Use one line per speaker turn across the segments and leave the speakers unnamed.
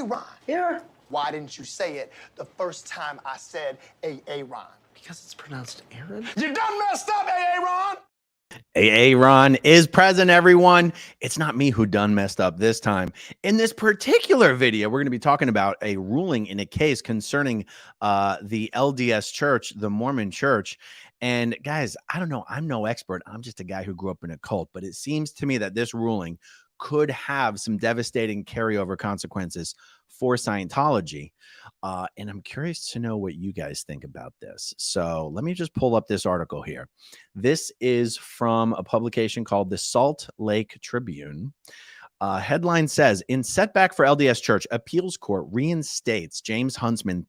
Ron.
Here.
Why didn't you say it the first time I said Ron?
Because it's pronounced Aaron.
You done messed up, Ron.
Ron is present, everyone. It's not me who done messed up this time. In this particular video, we're going to be talking about a ruling in a case concerning the LDS Church, the Mormon Church. And guys, I don't know. I'm no expert. I'm just a guy who grew up in a cult. But it seems to me that this ruling could have some devastating carryover consequences for Scientology. And I'm curious to know what you guys think about this. So let me just pull up this article here. This is from a publication called the Salt Lake Tribune. Headline says, in setback for LDS Church, appeals court reinstates James Huntsman's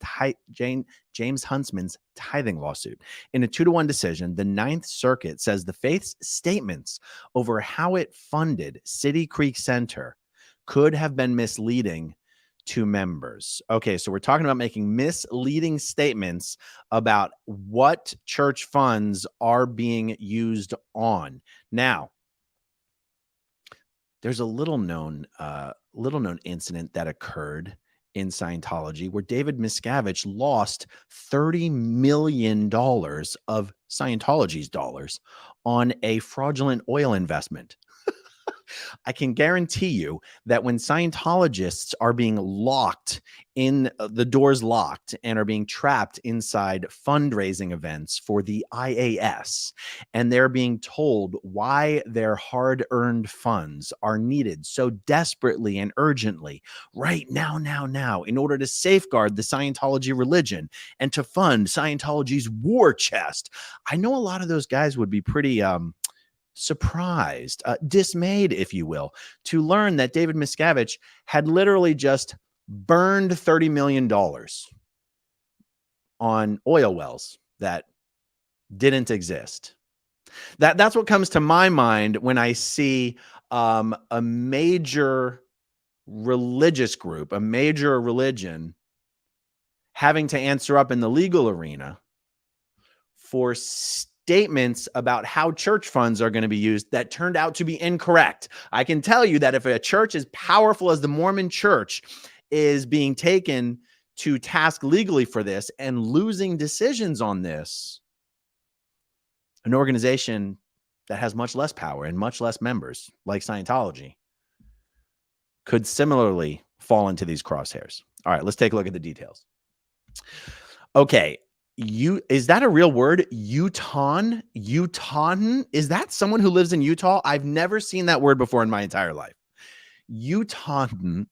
tithing lawsuit. In a 2-1 decision, the Ninth Circuit says the faith's statements over how it funded City Creek Center could have been misleading to members. Okay, so we're talking about making misleading statements about what church funds are being used on. Now, there's a little known incident that occurred in Scientology where David Miscavige lost $30 million of Scientology's dollars on a fraudulent oil investment. I can guarantee you that when Scientologists are being locked in the doors locked and are being trapped inside fundraising events for the IAS, and they're being told why their hard-earned funds are needed so desperately and urgently right now, in order to safeguard the Scientology religion and to fund Scientology's war chest, I know a lot of those guys would be pretty surprised, dismayed, if you will, to learn that David Miscavige had literally just burned $30 million on oil wells that didn't exist. That's what comes to my mind when I see a major religious group, a major religion having to answer up in the legal arena for statements about how church funds are going to be used that turned out to be incorrect. I can tell you that if a church as powerful as the Mormon Church is being taken to task legally for this and losing decisions on this, an organization that has much less power and much less members, like Scientology, could similarly fall into these crosshairs. All right, let's take a look at the details. Okay. Is that a real word? Utahn? Is that someone who lives in Utah? I've never seen that word before in my entire life. Utahn,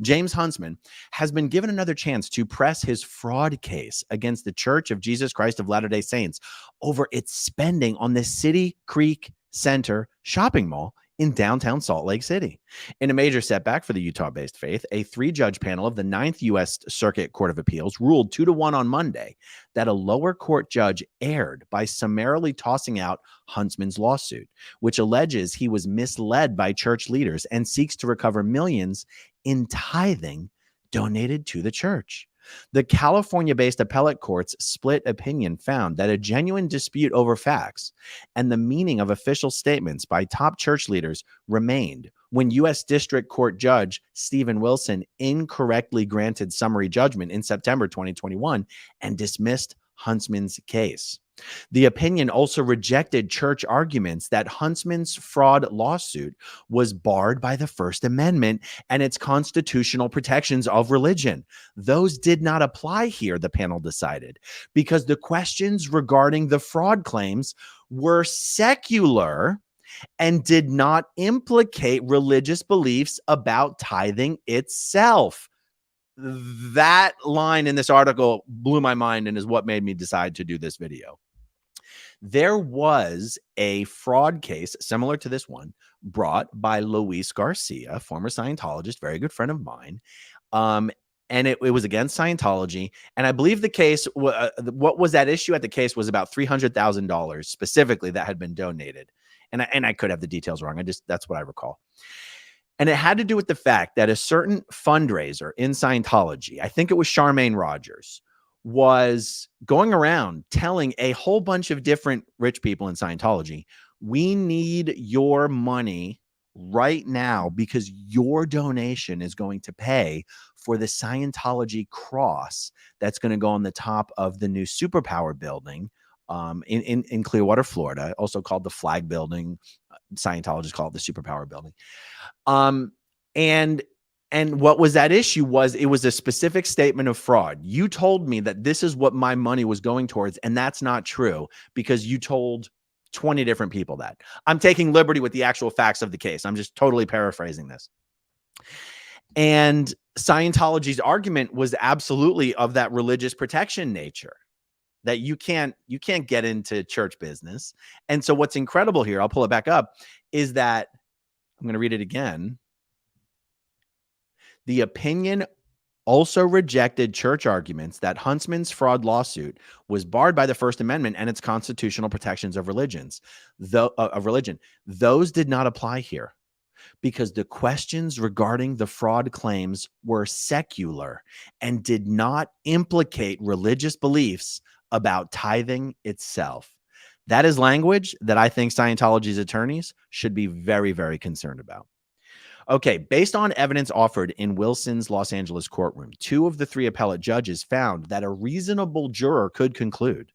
James Huntsman has been given another chance to press his fraud case against the Church of Jesus Christ of Latter-day Saints over its spending on the City Creek Center shopping mall in downtown Salt Lake City. In a major setback for the Utah-based faith, a 3-judge panel of the 9th U.S. Circuit Court of Appeals ruled 2-1 on Monday that a lower court judge erred by summarily tossing out Huntsman's lawsuit, which alleges he was misled by church leaders and seeks to recover millions in tithing donated to the church. The California-based appellate court's split opinion found that a genuine dispute over facts and the meaning of official statements by top church leaders remained when U.S. District Court Judge Stephen Wilson incorrectly granted summary judgment in September 2021 and dismissed Huntsman's case. The opinion also rejected church arguments that Huntsman's fraud lawsuit was barred by the First Amendment and its constitutional protections of religion. Those did not apply here, the panel decided, because the questions regarding the fraud claims were secular and did not implicate religious beliefs about tithing itself. That line in this article blew my mind and is what made me decide to do this video. There was a fraud case similar to this one brought by Luis Garcia, former Scientologist, very good friend of mine. And it was against Scientology. And I believe the case, what was at issue at the case was about $300,000 specifically that had been donated. And I could have the details wrong. That's what I recall. And it had to do with the fact that a certain fundraiser in Scientology, I think it was Charmaine Rogers, was going around telling a whole bunch of different rich people in Scientology, we need your money right now because your donation is going to pay for the Scientology cross that's going to go on the top of the new superpower building in Clearwater, Florida, also called the Flag Building. Scientologists call it the superpower building. And what was that issue was it was a specific statement of fraud. You told me that this is what my money was going towards, and that's not true because you told 20 different people that. I'm taking liberty with the actual facts of the case. I'm just totally paraphrasing this. And Scientology's argument was absolutely of that religious protection nature, that you can't get into church business. And so what's incredible here, I'll pull it back up, is that I'm going to read it again. The opinion also rejected church arguments that Huntsman's fraud lawsuit was barred by the First Amendment and its constitutional protections of religion. Those did not apply here because the questions regarding the fraud claims were secular and did not implicate religious beliefs about tithing itself. That is language that I think Scientology's attorneys should be very, very concerned about. Okay, based on evidence offered in Wilson's Los Angeles courtroom, 2 of the 3 appellate judges found that a reasonable juror could conclude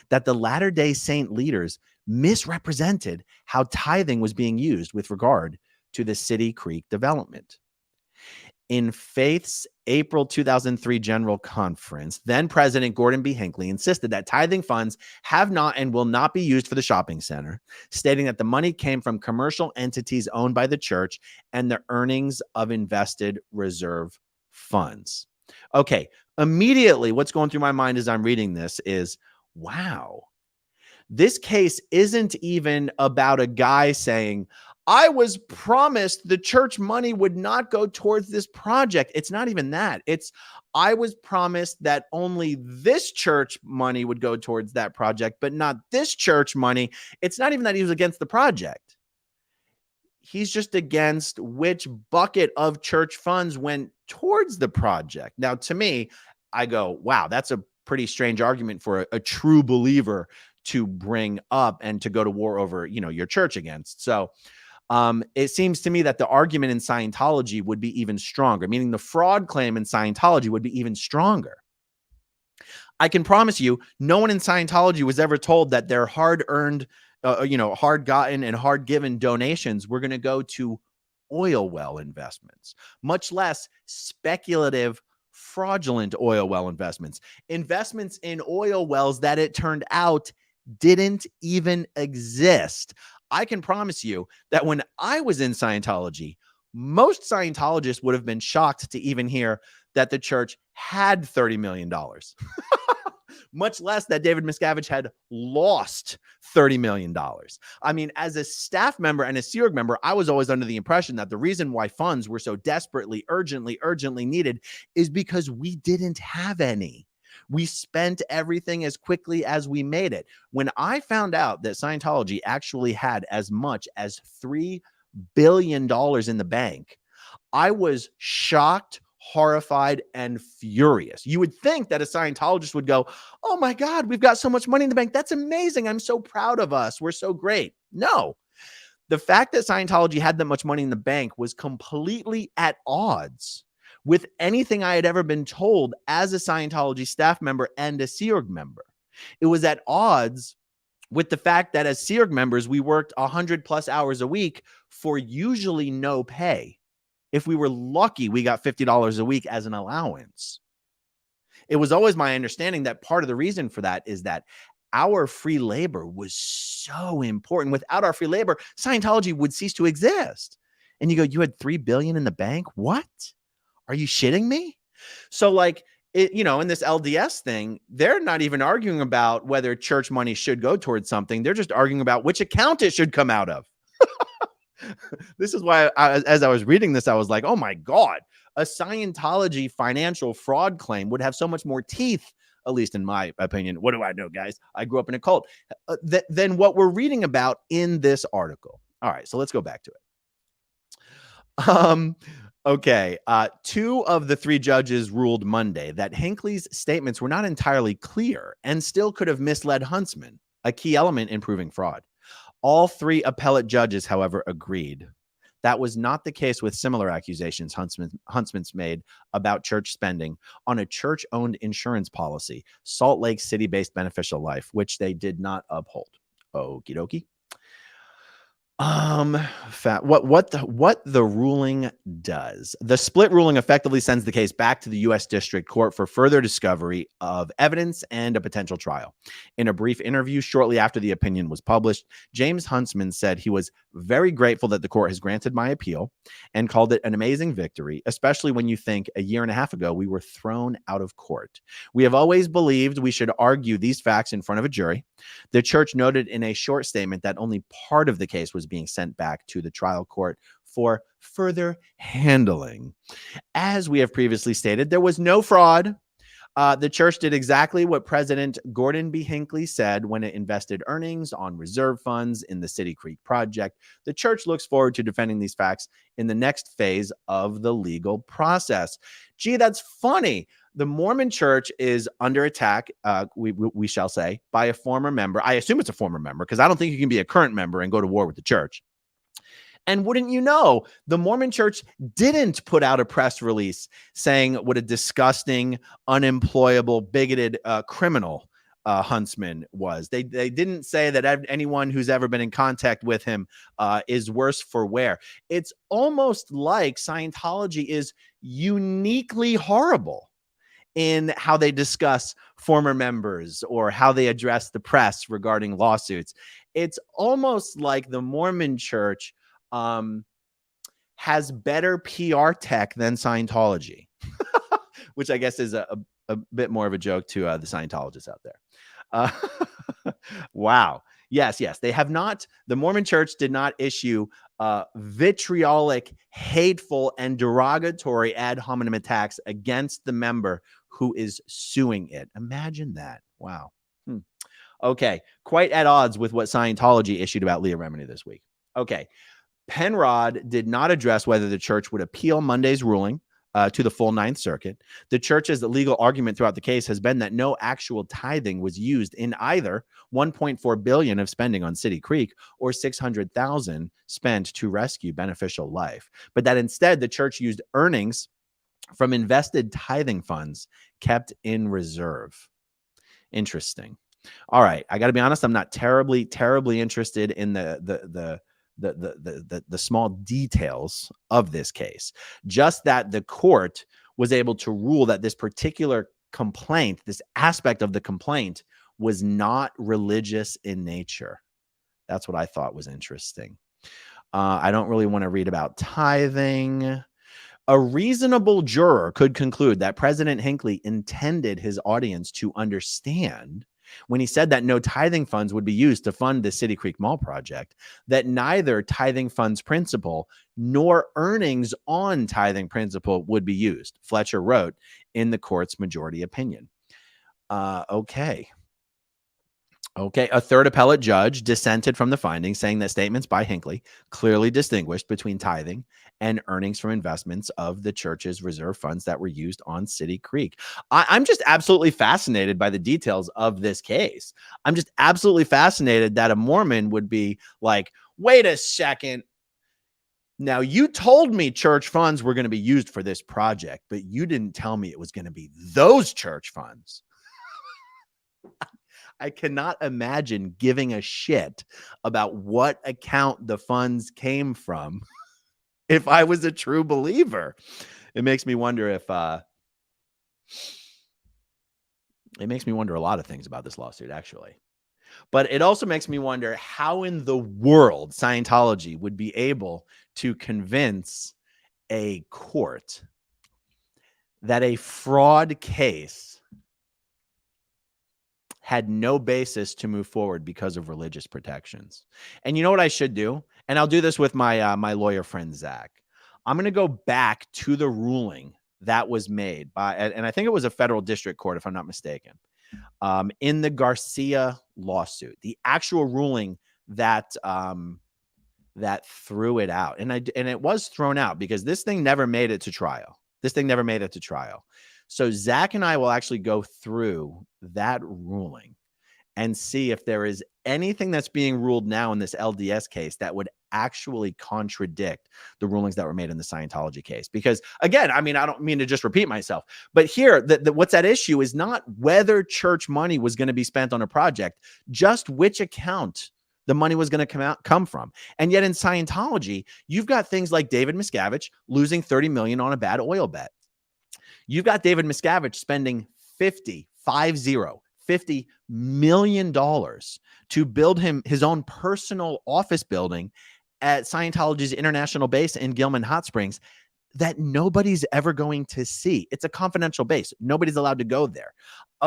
that the Latter-day Saint leaders misrepresented how tithing was being used with regard to the City Creek development. In Faith's April 2003 General Conference, then President Gordon B. Hinckley insisted that tithing funds have not and will not be used for the shopping center, stating that the money came from commercial entities owned by the church and the earnings of invested reserve funds. Okay, immediately what's going through my mind as I'm reading this is, wow, this case isn't even about a guy saying, I was promised the church money would not go towards this project. It's not even that. It's, I was promised that only this church money would go towards that project, but not this church money. It's not even that he was against the project. He's just against which bucket of church funds went towards the project. Now, to me, I go, wow, that's a pretty strange argument for a true believer to bring up and to go to war over, your church against. So, it seems to me that the argument in Scientology would be even stronger, meaning the fraud claim in Scientology would be even stronger. I can promise you, no one in Scientology was ever told that their hard-earned, hard-gotten and hard-given donations were going to go to oil well investments, much less speculative, fraudulent oil well investments in oil wells that it turned out didn't even exist. I can promise you that when I was in Scientology, most Scientologists would have been shocked to even hear that the church had $30 million, much less that David Miscavige had lost $30 million. I mean, as a staff member and a Sea Org member, I was always under the impression that the reason why funds were so desperately, urgently needed is because we didn't have any. We spent everything as quickly as we made it. When I found out that Scientology actually had as much as $3 billion in the bank, I was shocked, horrified, and furious. You would think that a Scientologist would go, oh my God, we've got so much money in the bank. That's amazing. I'm so proud of us. We're so great. No. The fact that Scientology had that much money in the bank was completely at odds with anything I had ever been told as a Scientology staff member and a Sea Org member. It was at odds with the fact that as Sea Org members, we worked 100+ hours a week for usually no pay. If we were lucky, we got $50 a week as an allowance. It was always my understanding that part of the reason for that is that our free labor was so important. Without our free labor, Scientology would cease to exist. And you go, you had $3 billion in the bank? What? Are you shitting me? So like, in this LDS thing, they're not even arguing about whether church money should go towards something. They're just arguing about which account it should come out of. This is why as I was reading this, I was like, oh my God, a Scientology financial fraud claim would have so much more teeth, at least in my opinion. What do I know, guys? I grew up in a cult. Than what we're reading about in this article. All right, so let's go back to it. Okay, 2 of the 3 judges ruled Monday that Hinckley's statements were not entirely clear and still could have misled Huntsman, a key element in proving fraud. All 3 appellate judges, however, agreed That was not the case with similar accusations Huntsman's made about church spending on a church-owned insurance policy, Salt Lake City-based Beneficial Life, which they did not uphold. Okie dokie. What the ruling does. The split ruling effectively sends the case back to the U.S. District Court for further discovery of evidence and a potential trial. In a brief interview shortly after the opinion was published, James Huntsman said he was very grateful that the court has granted my appeal and called it an amazing victory, especially when you think a year and a half ago we were thrown out of court. We have always believed we should argue these facts in front of a jury. The church noted in a short statement that only part of the case was being sent back to the trial court for further handling. As we have previously stated, there was no fraud. The church did exactly what President Gordon B. Hinckley said when it invested earnings on reserve funds in the City Creek project. The church looks forward to defending these facts in the next phase of the legal process. Gee, that's funny. The Mormon church is under attack, we shall say, by a former member. I assume it's a former member because I don't think you can be a current member and go to war with the church. And wouldn't you know, the Mormon church didn't put out a press release saying what a disgusting, unemployable, bigoted criminal Huntsman was. They didn't say that anyone who's ever been in contact with him is worse for wear. It's almost like Scientology is uniquely horrible in how they discuss former members or how they address the press regarding lawsuits. It's almost like the Mormon church has better PR tech than Scientology, which I guess is a bit more of a joke to the Scientologists out there. Wow. Yes. They have not. The Mormon church did not issue vitriolic, hateful, and derogatory ad hominem attacks against the member who is suing it. Imagine that. Wow. Okay. Quite at odds with what Scientology issued about Leah Remini this week. Okay. Penrod did not address whether the church would appeal Monday's ruling to the full Ninth Circuit. The church's legal argument throughout the case has been that no actual tithing was used in either $1.4 billion of spending on City Creek or $600,000 spent to rescue Beneficial Life, but that instead the church used earnings from invested tithing funds kept in reserve. Interesting. All right, I got to be honest, I'm not terribly interested in the small details of this case. Just that the court was able to rule that this particular complaint, this aspect of the complaint, was not religious in nature. That's what I thought was interesting. I don't really want to read about tithing. A reasonable juror could conclude that President Hinckley intended his audience to understand when he said that no tithing funds would be used to fund the City Creek Mall project, that neither tithing funds principal nor earnings on tithing principal would be used, Fletcher wrote in the court's majority opinion. Okay. A third appellate judge dissented from the findings, saying that statements by Hinckley clearly distinguished between tithing and earnings from investments of the church's reserve funds that were used on City Creek. I'm just absolutely fascinated by the details of this case. I'm just absolutely fascinated that a Mormon would be like, wait a second. Now, you told me church funds were going to be used for this project, but you didn't tell me it was going to be those church funds. I cannot imagine giving a shit about what account the funds came from if I was a true believer. It makes me wonder if it makes me wonder a lot of things about this lawsuit, actually. But it also makes me wonder how in the world Scientology would be able to convince a court that a fraud case had no basis to move forward because of religious protections. And you know what I should do? And I'll do this with my my lawyer friend, Zach. I'm going to go back to the ruling that was made by, and I think it was a federal district court, if I'm not mistaken, in the Garcia lawsuit, the actual ruling that that threw it out. And it was thrown out because this thing never made it to trial. So Zach and I will actually go through that ruling and see if there is anything that's being ruled now in this LDS case that would actually contradict the rulings that were made in the Scientology case. Because again, I mean, I don't mean to just repeat myself, but here, what's at issue is not whether church money was going to be spent on a project, just which account the money was going to come from. And yet in Scientology, you've got things like David Miscavige losing $30 million on a bad oil bet. You've got David Miscavige spending $50 million to build him his own personal office building at Scientology's international base in Gilman Hot Springs that nobody's ever going to see. It's a confidential base. Nobody's allowed to go there.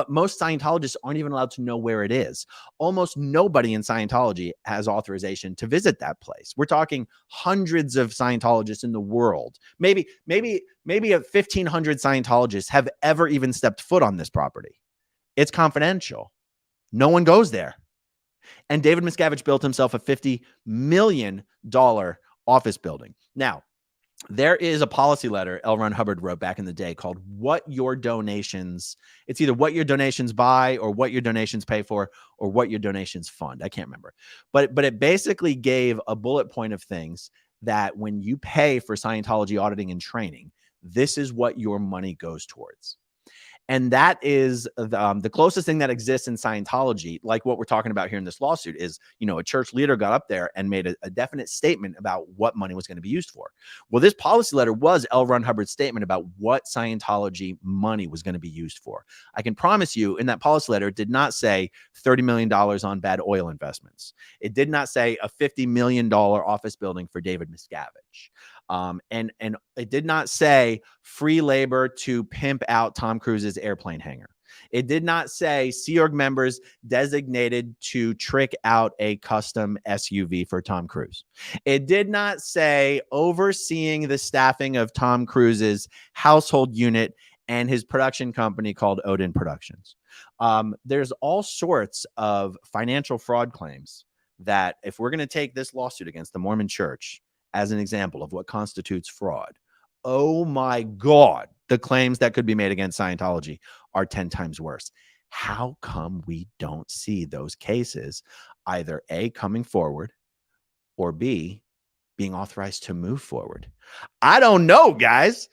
Most Scientologists aren't even allowed to know where it is. Almost nobody in Scientology has authorization to visit that place. We're talking hundreds of Scientologists in the world. Maybe 1,500 Scientologists have ever even stepped foot on this property. It's confidential. No one goes there. And David Miscavige built himself a $50 million office building. Now, there is a policy letter L. Ron Hubbard wrote back in the day called What Your Donations. It's either what your donations buy or what your donations pay for or what your donations fund. I can't remember. But it basically gave a bullet point of things that when you pay for Scientology auditing and training, this is what your money goes towards. And that is the closest thing that exists in Scientology, like what we're talking about here in this lawsuit, is, a church leader got up there and made a definite statement about what money was going to be used for. Well, this policy letter was L. Ron Hubbard's statement about what Scientology money was going to be used for. I can promise you in that policy letter, it did not say $30 million on bad oil investments. It did not say a $50 million office building for David Miscavige. And it did not say free labor to pimp out Tom Cruise's airplane hangar. It did not say Sea Org members designated to trick out a custom SUV for Tom Cruise. It did not say overseeing the staffing of Tom Cruise's household unit and his production company called Odin Productions. There's all sorts of financial fraud claims that if we're going to take this lawsuit against the Mormon Church as an example of what constitutes fraud, oh my God, the claims that could be made against Scientology are 10 times worse. How come we don't see those cases either A, coming forward, or B, being authorized to move forward? I don't know, guys.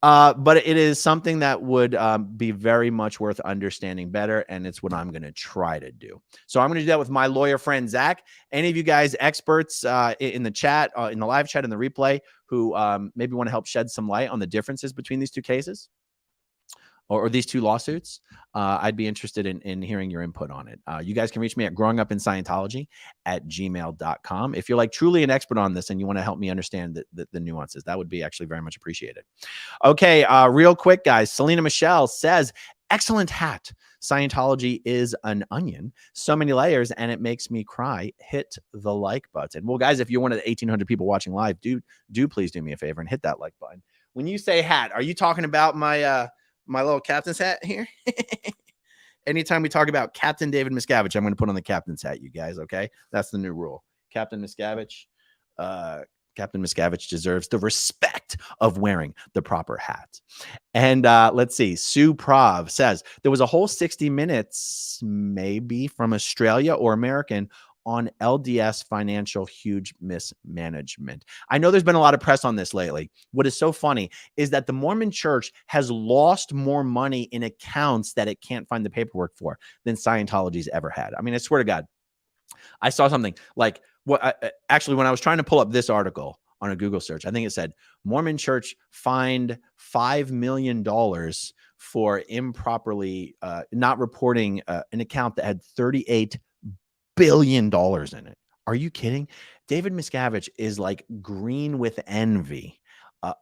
But it is something that would be very much worth understanding better, and it's what I'm going to try to do. So I'm going to do that with my lawyer friend, Zach. Any of you guys experts in the chat, in the live chat, in the replay, who maybe want to help shed some light on the differences between these two cases or these two lawsuits, I'd be interested in hearing your input on it. You guys can reach me at growingupinscientology@gmail.com. If you're like truly an expert on this and you want to help me understand the nuances, that would be actually very much appreciated. Okay, real quick, guys. Selena Michelle says, excellent hat. Scientology is an onion. So many layers, and it makes me cry. Hit the like button. Well, guys, if you're one of the 1,800 people watching live, do please do me a favor and hit that like button. When you say hat, are you talking about my little captain's hat here? Anytime we talk about Captain David Miscavige, I'm going to put on the captain's hat, you guys. Okay, that's the new rule. Captain Miscavige deserves the respect of wearing the proper hat. And let's see. Sue Prov says there was a whole 60 minutes, maybe from Australia or American, on LDS financial huge mismanagement. I know there's been a lot of press on this lately. What is so funny is that the Mormon Church has lost more money in accounts that it can't find the paperwork for than Scientology's ever had. I mean, I swear to God, I saw something like actually, when I was trying to pull up this article on a Google search, I think it said Mormon Church fined $5 million for improperly not reporting an account that had $38 billion in it. Are you kidding? David Miscavige is like green with envy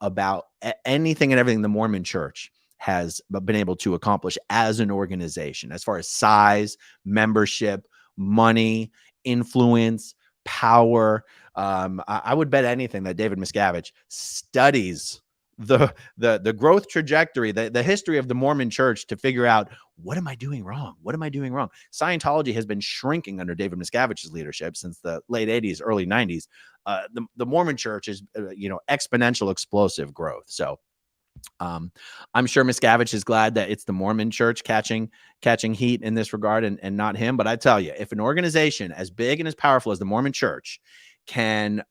about anything and everything the Mormon Church has been able to accomplish as an organization, as far as size, membership, money, influence, power. I would bet anything that David Miscavige studies the growth trajectory, the history of the Mormon Church to figure out, what am I doing wrong? What am I doing wrong? Scientology has been shrinking under David Miscavige's leadership since the late 80s, early 90s. The Mormon Church is, exponential, explosive growth. So I'm sure Miscavige is glad that it's the Mormon Church catching heat in this regard and not him. But I tell you, if an organization as big and as powerful as the Mormon Church can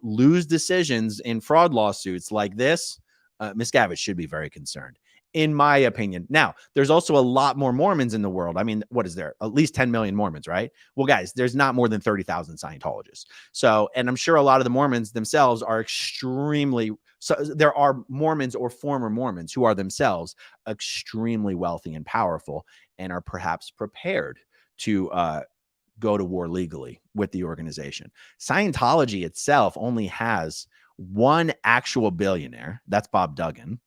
lose decisions in fraud lawsuits like this, Miscavige should be very concerned, in my opinion. Now, there's also a lot more Mormons in the world. I mean, what is there? At least 10 million Mormons, right? Well, guys, there's not more than 30,000 Scientologists. So, and I'm sure a lot of the Mormons themselves are extremely, so there are Mormons or former Mormons who are themselves extremely wealthy and powerful and are perhaps prepared to go to war legally with the organization. Scientology itself only has one actual billionaire. That's Bob Duggan.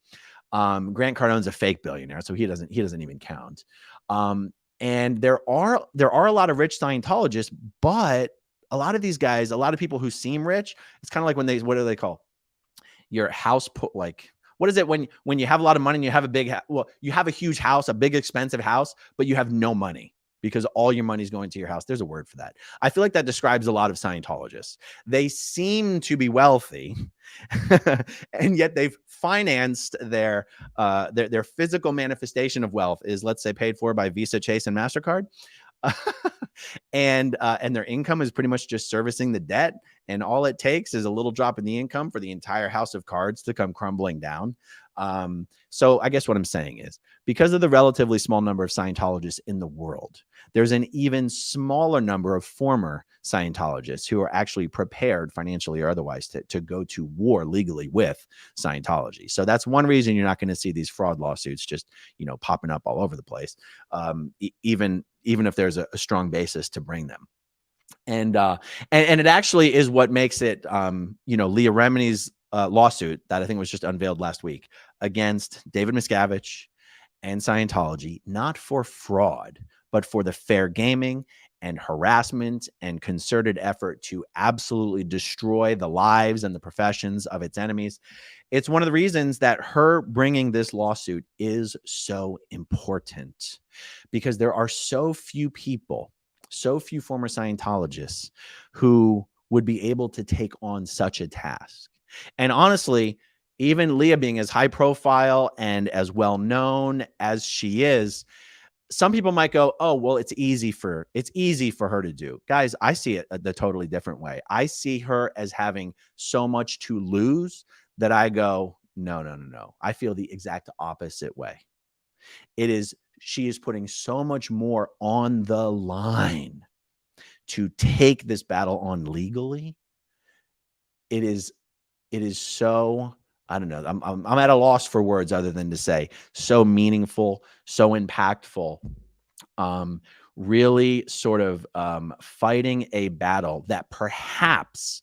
Grant Cardone's a fake billionaire, so he doesn't even count. And there are a lot of rich Scientologists, but a lot of these guys, a lot of people who seem rich, it's kind of like when what do they call your house put, like, what is it when you have a lot of money and you have a big you have a huge house, a big expensive house, but you have no money because all your money is going to your house. There's a word for that. I feel like that describes a lot of Scientologists. They seem to be wealthy, and yet they've financed their physical manifestation of wealth is, let's say, paid for by Visa, Chase, and MasterCard. And their income is pretty much just servicing the debt. And all it takes is a little drop in the income for the entire house of cards to come crumbling down. So I guess what I'm saying is, because of the relatively small number of Scientologists in the world, there's an even smaller number of former Scientologists who are actually prepared financially or otherwise to go to war legally with Scientology. So that's one reason you're not going to see these fraud lawsuits just, popping up all over the place, even if there's a strong basis to bring them. And it actually is what makes it, Leah Remini's lawsuit that I think was just unveiled last week against David Miscavige and Scientology, not for fraud, but for the fair gaming and harassment and concerted effort to absolutely destroy the lives and the professions of its enemies. It's one of the reasons that her bringing this lawsuit is so important, because there are so few people, so few former Scientologists who would be able to take on such a task. And honestly, even Leah being as high profile and as well known as she is, some people might go, oh, well, it's easy for her to do. Guys, I see it the totally different way. I see her as having so much to lose that I go, no. I feel the exact opposite way. She is putting so much more on the line to take this battle on legally. It is so, I don't know. I'm at a loss for words other than to say so meaningful, so impactful. Really sort of fighting a battle that perhaps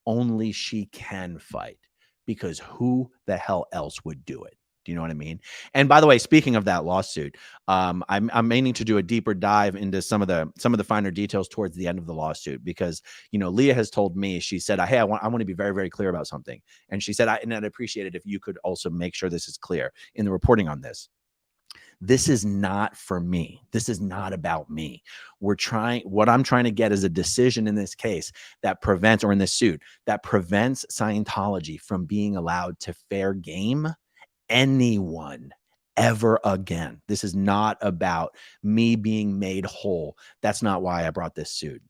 only she can fight, because who the hell else would do it? Do you know what I mean? And by the way, speaking of that lawsuit, I'm aiming to do a deeper dive into some of the finer details towards the end of the lawsuit, because Leah has told me, she said, hey, I want to be very, very clear about something, and she said, I'd appreciate it if you could also make sure this is clear in the reporting on this. This is not for me. This is not about me. What I'm trying to get is a decision in this case that prevents, or in this suit, that prevents Scientology from being allowed to fair game anyone ever again. This is not about me being made whole. That's not why I brought this suit.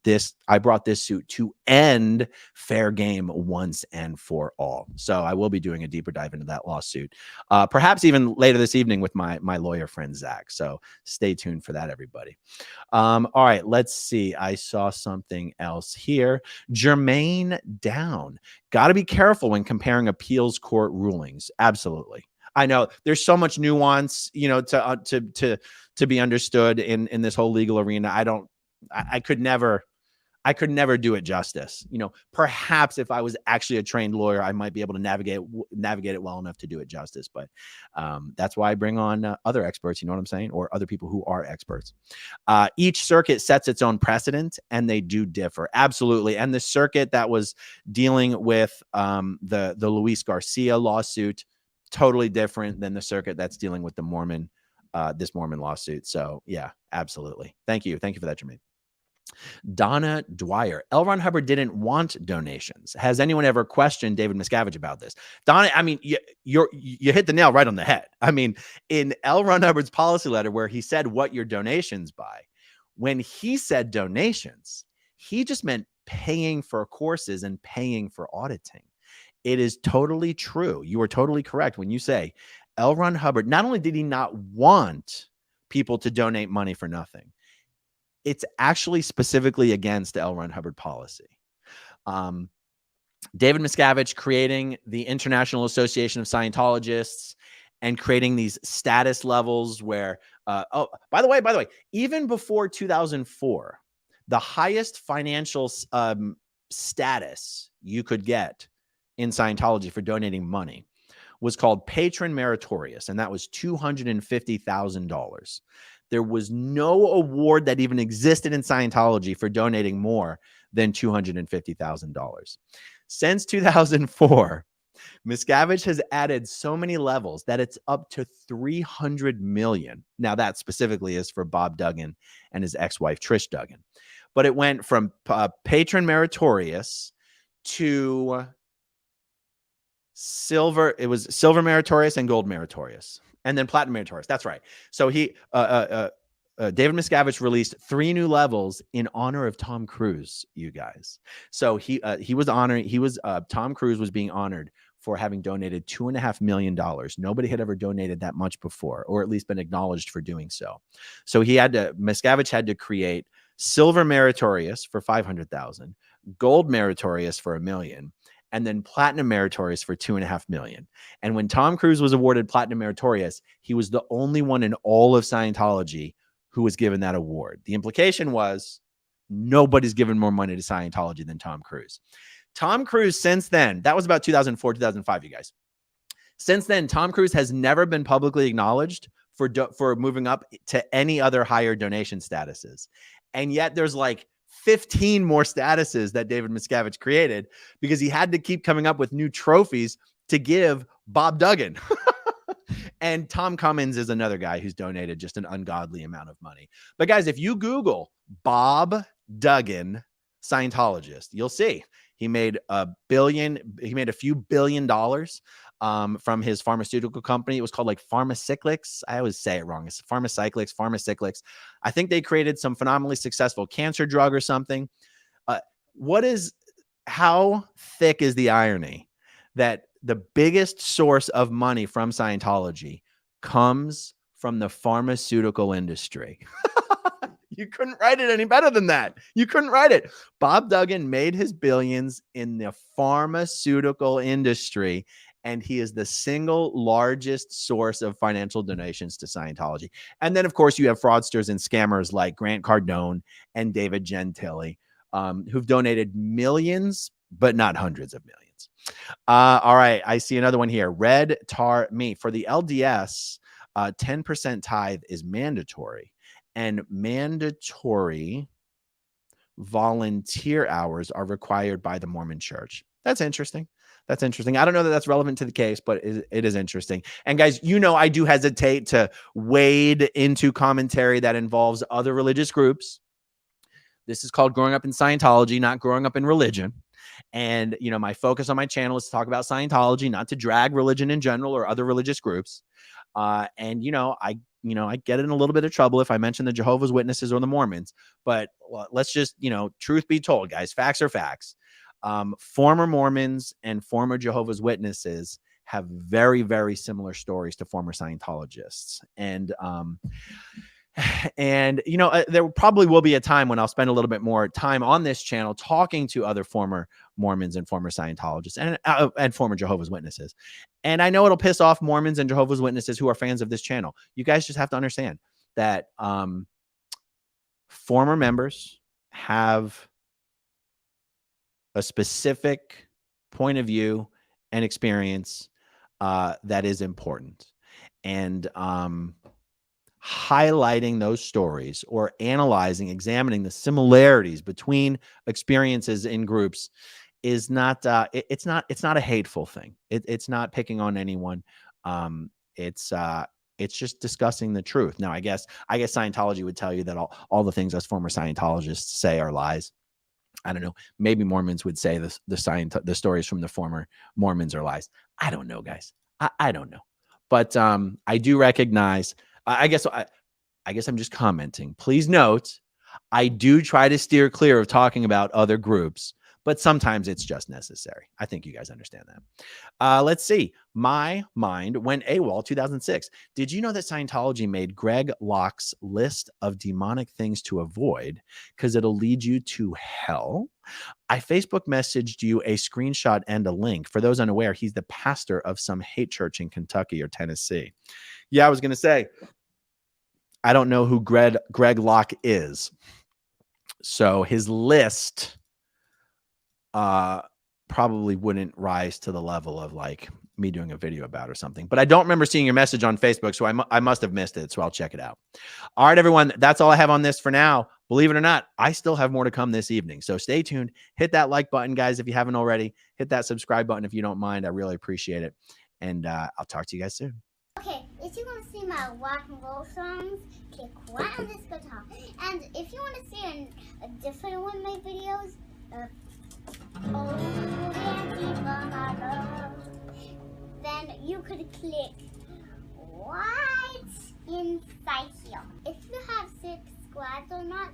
I brought this suit to end fair game once and for all. So I will be doing a deeper dive into that lawsuit, perhaps even later this evening with my lawyer friend Zach. So stay tuned for that, everybody. All right, let's see. I saw something else here. Jermaine Down. Got to be careful when comparing appeals court rulings. Absolutely. I know there's so much nuance, to be understood in this whole legal arena. I could never do it justice. Perhaps if I was actually a trained lawyer, I might be able to navigate it well enough to do it justice. But that's why I bring on other experts, you know what I'm saying? Or other people who are experts. Each circuit sets its own precedent, and they do differ. Absolutely. And the circuit that was dealing with the Luis Garcia lawsuit, totally different than the circuit that's dealing with the this Mormon lawsuit. So yeah, absolutely. Thank you for that, Jermaine. Donna Dwyer. L. Ron Hubbard didn't want donations. Has anyone ever questioned David Miscavige about this? Donna, I mean, you hit the nail right on the head. I mean, in L. Ron Hubbard's policy letter, where he said what your donations by, when he said donations, he just meant paying for courses and paying for auditing. It is totally true. You are totally correct when you say L. Ron Hubbard, not only did he not want people to donate money for nothing, it's actually specifically against L. Ron Hubbard policy. David Miscavige creating the International Association of Scientologists and creating these status levels where, oh, by the way, even before 2004, the highest financial status you could get in Scientology for donating money was called Patron Meritorious, and that was $250,000. There was no award that even existed in Scientology for donating more than $250,000. Since 2004, Miscavige has added so many levels that it's up to 300 million. Now, that specifically is for Bob Duggan and his ex-wife, Trish Duggan. But it went from Patron Meritorious to silver. It was silver meritorious and gold meritorious, and then platinum meritorious. That's right. So David Miscavige released 3 new levels in honor of Tom Cruise, you guys. So Tom Cruise was being honored for having donated $2.5 million. Nobody had ever donated that much before, or at least been acknowledged for doing so. So Miscavige had to create silver meritorious for 500,000, gold meritorious for $1 million, and then platinum meritorious for $2.5 million. And when Tom Cruise was awarded platinum meritorious, he was the only one in all of Scientology who was given that award. The implication was nobody's given more money to Scientology than Tom Cruise. Tom Cruise, since then, that was about 2004, 2005, you guys. Since then, Tom Cruise has never been publicly acknowledged for moving up to any other higher donation statuses. And yet there's like 15 more statuses that David Miscavige created because he had to keep coming up with new trophies to give Bob Duggan. And Tom Cummins is another guy who's donated just an ungodly amount of money. But guys, if you Google Bob Duggan Scientologist, you'll see he made a few billion dollars from his pharmaceutical company. It was called like Pharmacyclics. I always say it wrong. It's Pharmacyclics. I think they created some phenomenally successful cancer drug or something. How thick is the irony that the biggest source of money from Scientology comes from the pharmaceutical industry? You couldn't write it any better than that. You couldn't write it. Bob Duggan made his billions in the pharmaceutical industry, and he is the single largest source of financial donations to Scientology. And then, of course, you have fraudsters and scammers like Grant Cardone and David Gentile, who've donated millions, but not hundreds of millions. All right, I see another one here. Red Tar Meat. For the LDS, 10% tithe is mandatory, and mandatory volunteer hours are required by the Mormon Church. That's interesting. I don't know that that's relevant to the case, but it is interesting. And guys, I do hesitate to wade into commentary that involves other religious groups. This is called growing up in Scientology, not growing up in religion. And, my focus on my channel is to talk about Scientology, not to drag religion in general or other religious groups. I get in a little bit of trouble if I mention the Jehovah's Witnesses or the Mormons, but let's just, truth be told, guys, facts are facts. Former Mormons and former Jehovah's Witnesses have very, very similar stories to former Scientologists. And there probably will be a time when I'll spend a little bit more time on this channel talking to other former Mormons and former Scientologists and former Jehovah's Witnesses. And I know it'll piss off Mormons and Jehovah's Witnesses who are fans of this channel. You guys just have to understand that former members have a specific point of view and experience that is important. And highlighting those stories or examining the similarities between experiences in groups is not it's not a hateful thing. It's not picking on anyone. It's just discussing the truth. Now, I guess Scientology would tell you that all the things us former Scientologists say are lies. I don't know. Maybe Mormons would say the stories from the former Mormons are lies. I don't know, guys. I don't know. But I do recognize. I guess I'm just commenting. Please note, I do try to steer clear of talking about other groups, but sometimes it's just necessary. I think you guys understand that. Let's see. My mind went AWOL 2006. Did you know that Scientology made Greg Locke's list of demonic things to avoid because it'll lead you to hell? I Facebook messaged you a screenshot and a link. For those unaware, he's the pastor of some hate church in Kentucky or Tennessee. Yeah, I was going to say, I don't know who Greg Locke is. So his list probably wouldn't rise to the level of like me doing a video about or something. But I don't remember seeing your message on Facebook, so I must have missed it. So I'll check it out. All right, everyone. That's all I have on this for now. Believe it or not, I still have more to come this evening. So stay tuned. Hit that like button, guys, if you haven't already. Hit that subscribe button if you don't mind. I really appreciate it. And I'll talk to you guys soon.
Okay, if you want to see my rock and roll songs, click right on this guitar. And if you want to see a different one of my videos, then you could click right inside here. If you have subscribed or not,